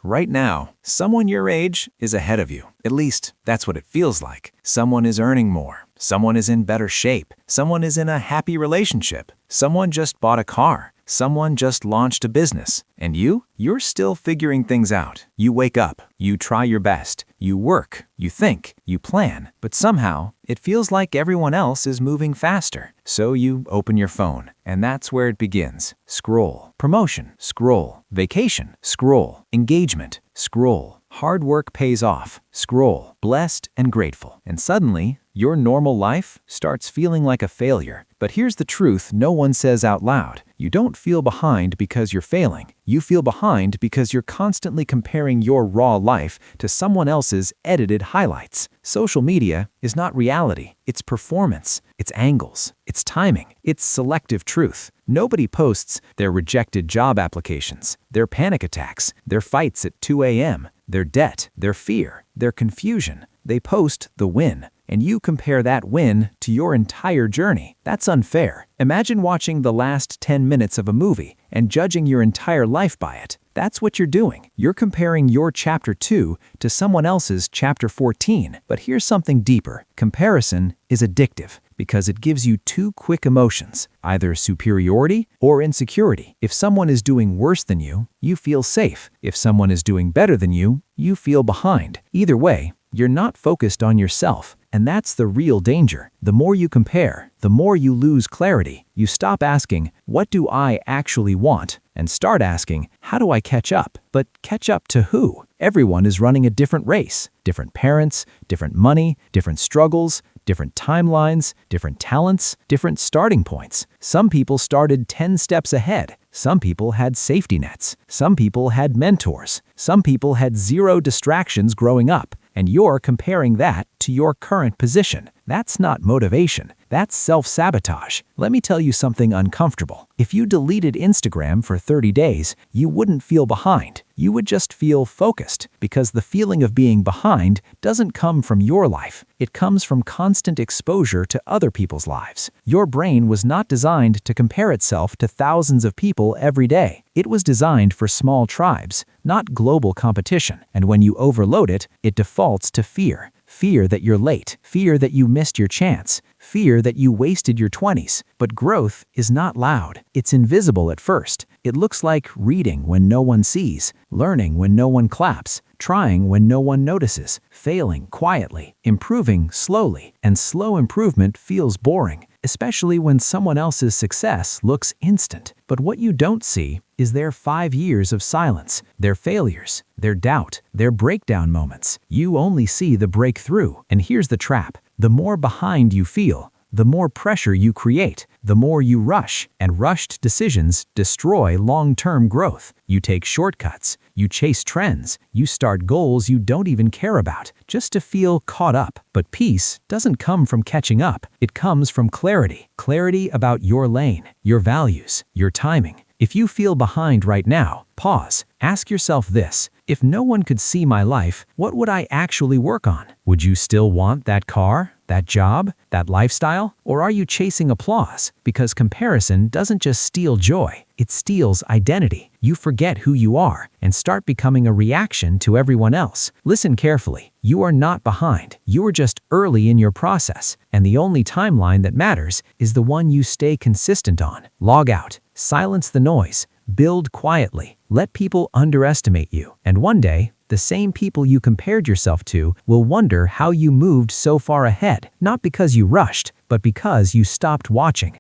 Right now, someone your age is ahead of you. At least, that's what it feels like. Someone is earning more. Someone is in better shape. Someone is in a happy relationship. Someone just bought a car. Someone just launched a business. And you're still figuring things out. You wake up, you try your best, you work, you think, you plan, but somehow it feels like everyone else is moving faster. So you open your phone, and that's where it begins. Scroll. Promotion. Scroll. Vacation. Scroll. Engagement. Scroll. Hard work pays off. Scroll. Blessed and grateful. And suddenly, your normal life starts feeling like a failure. But here's the truth no one says out loud. You don't feel behind because you're failing. You feel behind because you're constantly comparing your raw life to someone else's edited highlights. Social media is not reality. It's performance. It's angles. It's timing. It's selective truth. Nobody posts their rejected job applications, their panic attacks, their fights at 2 a.m., their debt, their fear, their confusion. They post the win. And you compare that win to your entire journey. That's unfair. Imagine watching the last 10 minutes of a movie and judging your entire life by it. That's what you're doing. You're comparing your chapter 2 to someone else's chapter 14. But here's something deeper. Comparison is addictive because it gives you two quick emotions, either superiority or insecurity. If someone is doing worse than you, you feel safe. If someone is doing better than you feel behind. Either way, you're not focused on yourself. And that's the real danger. The more you compare, the more you lose clarity. You stop asking, what do I actually want? And start asking, how do I catch up? But catch up to who? Everyone is running a different race. Different parents, different money, different struggles, different timelines, different talents, different starting points. Some people started 10 steps ahead. Some people had safety nets. Some people had mentors. Some people had zero distractions growing up. And you're comparing that to your current position. That's not motivation. That's self-sabotage. Let me tell you something uncomfortable. If you deleted Instagram for 30 days, you wouldn't feel behind. You would just feel focused, because the feeling of being behind doesn't come from your life. It comes from constant exposure to other people's lives. Your brain was not designed to compare itself to thousands of people every day. It was designed for small tribes, not global competition. And when you overload it, it defaults to fear. Fear that you're late. Fear that you missed your chance. Fear that you wasted your 20s. But growth is not loud. It's invisible at first. It looks like reading when no one sees, learning when no one claps, trying when no one notices, failing quietly, improving slowly. And slow improvement feels boring, especially when someone else's success looks instant. But what you don't see is their 5 years of silence, their failures, their doubt, their breakdown moments. You only see the breakthrough. And here's the trap. The more behind you feel, the more pressure you create, the more you rush, and rushed decisions destroy long-term growth. You take shortcuts, you chase trends, you start goals you don't even care about, just to feel caught up. But peace doesn't come from catching up. It comes from clarity. Clarity about your lane, your values, your timing. If you feel behind right now, pause. Ask yourself this. If no one could see my life, what would I actually work on? Would you still want that car, that job, that lifestyle? Or are you chasing applause? Because comparison doesn't just steal joy, it steals identity. You forget who you are and start becoming a reaction to everyone else. Listen carefully. You are not behind. You are just early in your process. And the only timeline that matters is the one you stay consistent on. Log out. Silence the noise. Build quietly. Let people underestimate you. And one day, the same people you compared yourself to will wonder how you moved so far ahead, not because you rushed, but because you stopped watching.